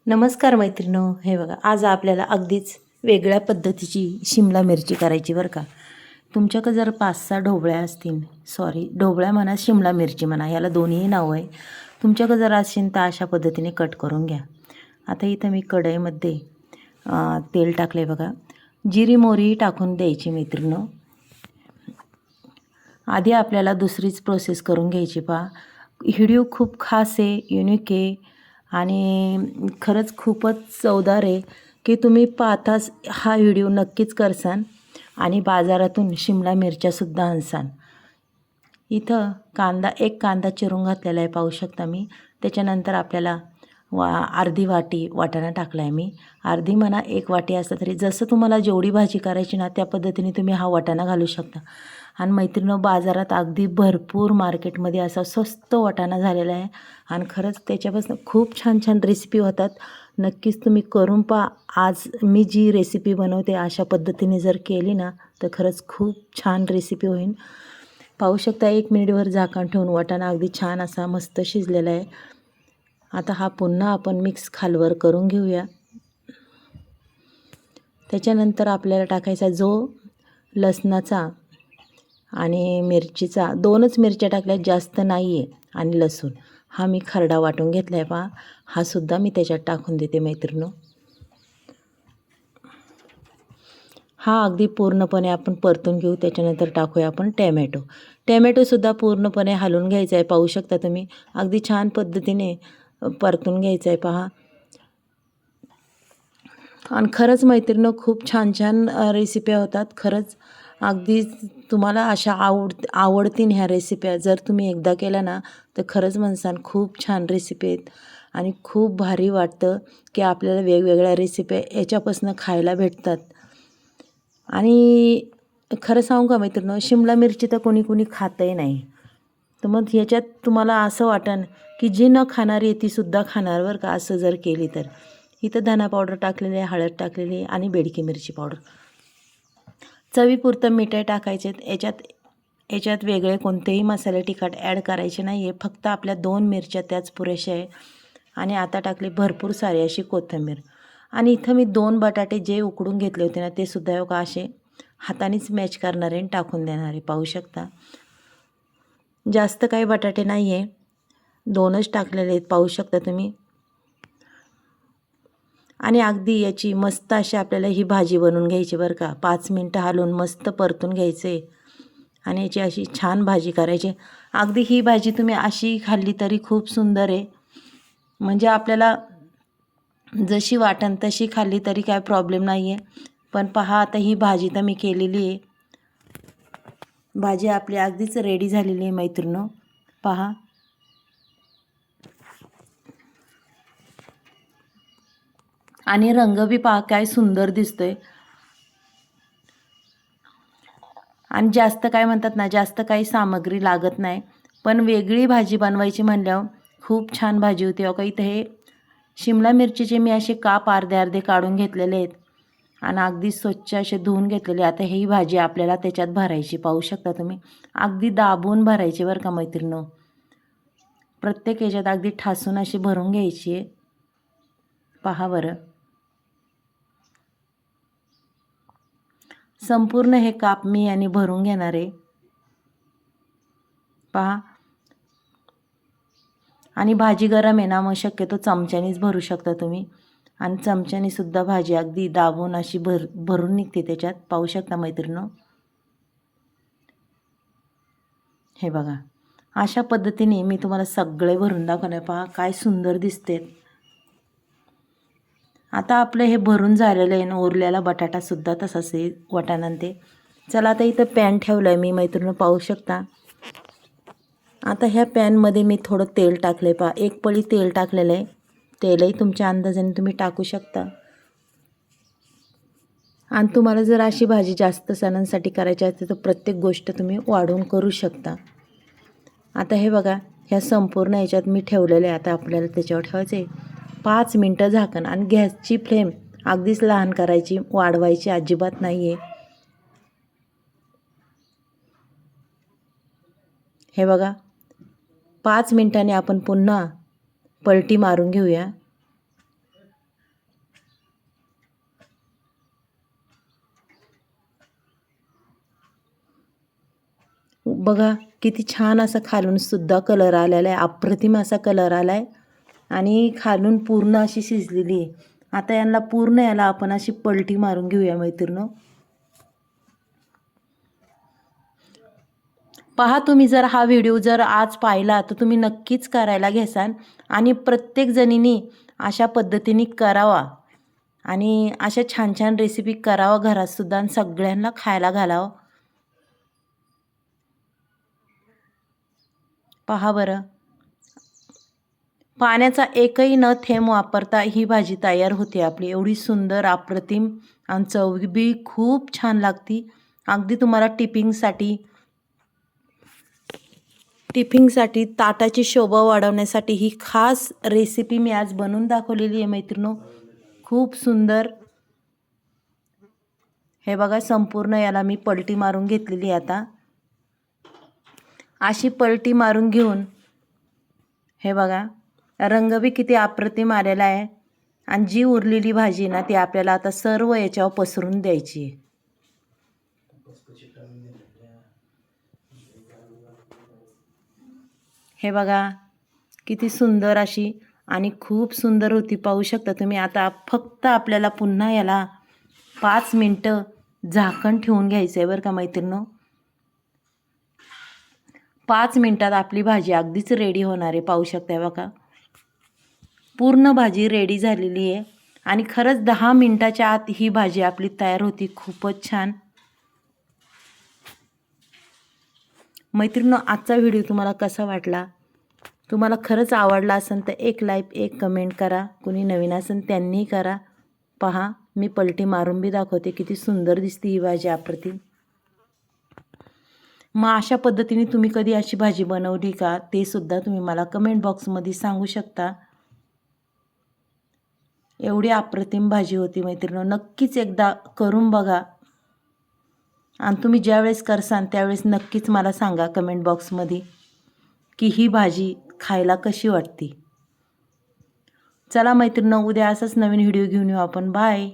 नमस्कार मैत्रिणो. हे बघा, आज आपल्याला अगदीच वेगळ्या पद्धतीची शिमला मिरची करायची बरं का. तुमच्याकडे जर 5-6 ढोबळ्या असतील, ढोबळ्या म्हणा, शिमला मिरची म्हणा, याला दोन्हीही नाव आहे. तुमच्याकडे जर असतील तर अशा पद्धतीने कट करून घ्या. आता इथं मी कढईमध्ये तेल टाकलं आहे बघा. जिरी मोहरी टाकून द्यायची मैत्रिणो. आधी आपल्याला दुसरीच प्रोसेस करून घ्यायची पहा. व्हिडिओ खूप खास आहे, युनिक आहे आणि खरंच खूपच चवदार आहे की तुम्ही पाहताच हा व्हिडिओ नक्कीच करसान आणि बाजारातून शिमला मिरच्यासुद्धा आणसान. इथं एक कांदा चिरून घातलेला आहे, पाहू शकता मी. त्याच्यानंतर आपल्याला अर्धी वाटी वाटाणा टाकला आहे मी. अर्धी म्हणा, 1 वाटी असलं तरी, जसं तुम्हाला जेवढी भाजी करायची ना त्या पद्धतीने तुम्ही हा वाटाणा घालू शकता. आणि मैत्रिणींनो, बाजारात अगदी भरपूर मार्केटमध्ये असा स्वस्त वाटाणा झालेला आहे आणि खरंच त्याच्यापासून खूप छान छान रेसिपी होतात. नक्कीच तुम्ही करून पहा. आज मी जी रेसिपी बनवते अशा पद्धतीने जर केली ना तर खरंच खूप छान रेसिपी होईल. पाहू शकता 1 मिनिटभर झाकण ठेवून वाटाणा अगदी छान असा मस्त शिजलेला आहे. आता हा पुन्हा आपण मिक्स खालवर करून घेऊया. त्याच्यानंतर आपल्याला टाकायचा जो लसणाचा आणि मिरचीचा, 2च मिरच्या टाकल्या, जास्त नाही आहे, आणि लसूण हा मी खरडा वाटून घेतला आहे पहा. हा सुद्धा मी त्याच्यात टाकून देते मैत्रिणींनो. हा अगदी पूर्णपणे आपण परतून घेऊ. त्याच्यानंतर टाकूया आपण टॅमॅटोसुद्धा पूर्णपणे हलवून घ्यायचा आहे. पाहू शकता तुम्ही, अगदी छान पद्धतीने परतून घ्यायचं आहे पहा. आणि खरंच मैत्रिणींनो, खूप छान छान रेसिप्या होतात. खरंच अगदी तुम्हाला अशा आवडतील ह्या रेसिप्या. जर तुम्ही एकदा केल्या ना तर खरंच म्हणसान खूप छान रेसिपी आहेत आणि खूप भारी वाटतं की आपल्याला वेगवेगळ्या रेसिप्या याच्यापासून खायला भेटतात. आणि खरं सांगू का मैत्रिणींनो, शिमला मिरची तर कोणी कोणी खातही नाही. तर मग ह्याच्यात तुम्हाला असं वाटेल की जी न खाणारी आहे तीसुद्धा खाणार बरं का, असं जर केली तर. इथं धना पावडर टाकलेली आहे, हळद टाकलेली आहे आणि बेडकी मिरची पावडर. चवीपुरतं मीठ टाकायचे. याच्यात वेगळे कोणतेही मसाले तिखट ॲड करायचे नाही आहे. फक्त आपल्या 2 मिरच्या त्याच पुरेशा आहे. आणि आता टाकली भरपूर सारी अशी कोथिंबीर. आणि इथं मी 2 बटाटे जे उकडून घेतले होते ना ते सुद्धा का असे हातानेच मॅच करणारे आणि टाकून देणारे, पाहू शकता. जास्त काही बटाटे नाही आहे, 2च टाकलेले आहेत, पाहू शकता तुम्ही. आणि अगदी याची मस्त अशी आपल्याला ही भाजी बनवून घ्यायची बरं का. 5 मिनटं हलवून मस्त परतून घ्यायचे आणि याची अशी छान भाजी करायची. अगदी ही भाजी तुम्ही अशी खाल्ली तरी खूप सुंदर आहे. म्हणजे आपल्याला जशी वाटण तशी खाल्ली तरी काय प्रॉब्लेम नाही आहे. पण पहा, आता ही भाजी तर मी केलेली आहे. भाजी आपली अगदीच रेडी झालेली आहे मैत्रिणींनो, पहा. आणि रंग बी पहा काय सुंदर दिसतोय. आणि जास्त काय म्हणतात ना, जास्त काही सामग्री लागत नाही. पण वेगळी भाजी बनवायची म्हणल्यावर खूप छान भाजी होती. अहो, इथं हे शिमला मिरचीचे मी असे काप अर्धे अर्धे काढून घेतलेले आहेत आणि अगदी स्वच्छ असे धुवून घेतलेले. आता ही भाजी आपल्याला त्याच्यात भरायची, पाहू शकता तुम्ही. अगदी दाबून भरायची बरं का मैत्रिणींनो. प्रत्येक याच्यात अगदी ठासून अशी भरून घ्यायची आहे, पहा बरं. संपूर्ण हे काप मी आणि भरून घेणार आहे, पहा. आणि भाजी गरम आहे ना, मग शक्यतो चमच्यानेच भरू शकता तुम्ही. आणि चमच्याने सुद्धा भाजी अगदी दाबून अशी भरून निघते त्याच्यात, पाहू शकता मैत्रिणींनो. हे बघा, अशा पद्धतीने मी तुम्हाला सगळे भरून दाखवणार, पहा काय सुंदर दिसते. आता आपलं हे भरून झालेलं आहे ना, उरलेला बटाटासुद्धा तसाच आहे, वाटाणा ते. चला, आता इथं पॅन ठेवलं आहे मी मैत्रिणींनो, पाहू शकता. आता ह्या पॅनमध्ये मी थोडं तेल टाकलं आहे पहा. 1 पळी तेल टाकलेलं आहे. तेलही तुमच्या अंदाजाने तुम्ही टाकू शकता. आणि तुम्हाला जर अशी भाजी जास्त सणांसाठी करायची असते तर प्रत्येक गोष्ट तुम्ही वाढवून करू शकता. आता हे बघा, ह्या संपूर्ण याच्यात मी ठेवलेलं आहे. आता आपल्याला त्याच्यावर ठेवायचे 5 मिनटं झाकण. आणि गॅसची फ्लेम अगदीच लहान करायची, वाढवायची अजिबात नाही आहे. हे बघा, 5 मिनटांनी आपण पुन्हा पलटी मारून घेऊया. बघा किती छान असा खालून सुद्धा कलर आलेला आहे, अप्रतिम असा कलर आला आहे आणि खालून पूर्ण अशी शिजलेली आहे. आता यांना पूर्ण याला आपण अशी पलटी मारून घेऊया मैत्रिणींनो. पहा, तुम्ही जर हा व्हिडिओ जर आज पाहिला तर तुम्ही नक्कीच करायला घ्याल आणि प्रत्येक जणींनी अशा पद्धतीने करावा आणि अशा छान छान रेसिपी करावा घरातसुद्धा आणि सगळ्यांना खायला घालावं. पहा बरं, पाण्याचा एकही न थेंब वापरता ही भाजी तयार होते आपली. एवढी सुंदर अप्रतिम आणि चव बी खूप छान लागती. अगदी तुम्हाला टिफिनसाठी ताटाची शोभा वाढवण्यासाठी ही खास रेसिपी मी आज बनवून दाखवलेली आहे मैत्रिणो. खूप सुंदर. हे बघा, संपूर्ण याला मी पलटी मारून घेतलेली आहे. आता अशी पलटी मारून घेऊन हे बघा, रंग बी किती अप्रतिम आलेला आहे आणि जी उरलेली भाजी ना ती आपल्याला आता सर्व याच्यावर पसरून द्यायची आहे. हे बघा किती सुंदर अशी आणि खूप सुंदर होती, पाहू शकता तुम्ही. आता फक्त आपल्याला पुन्हा याला 5 मिनटं झाकण ठेवून घ्यायचं आहे बरं का मैत्रिणींनो. 5 मिनटात आपली भाजी अगदीच रेडी होणार आहे, पाहू शकता बघा. पूर्ण भाजी रेडी झालेली आहे आणि खरंच 10 मिनटाच्या आत ही भाजी आपली तयार होती. खूपच छान. मैत्रिणींनो, आजचा व्हिडिओ तुम्हाला कसा वाटला? तुम्हाला खरंच आवडला असेल तर एक लाईक, एक कमेंट करा. कुणी नवीन असेल त्यांनीही करा. पहा, मी पलटी मारून बी दाखवते, किती सुंदर दिसते ही भाजी, अप्रतिम. मग अशा पद्धतीने तुम्ही कधी अशी भाजी बनवली का, ते सुद्धा तुम्ही मला कमेंट बॉक्समध्ये सांगू शकता. एवढी अप्रतिम भाजी होती मैत्रिणींनो. नक्कीच एकदा करून बघा आणि तुम्ही ज्यावेळेस करसान त्यावेळेस नक्कीच मला सांगा कमेंट बॉक्समध्ये की ही भाजी खायला कशी वाटते. चला मैत्रिणींनो, उद्या असाच नवीन व्हिडिओ घेऊन येऊ आपण. बाय.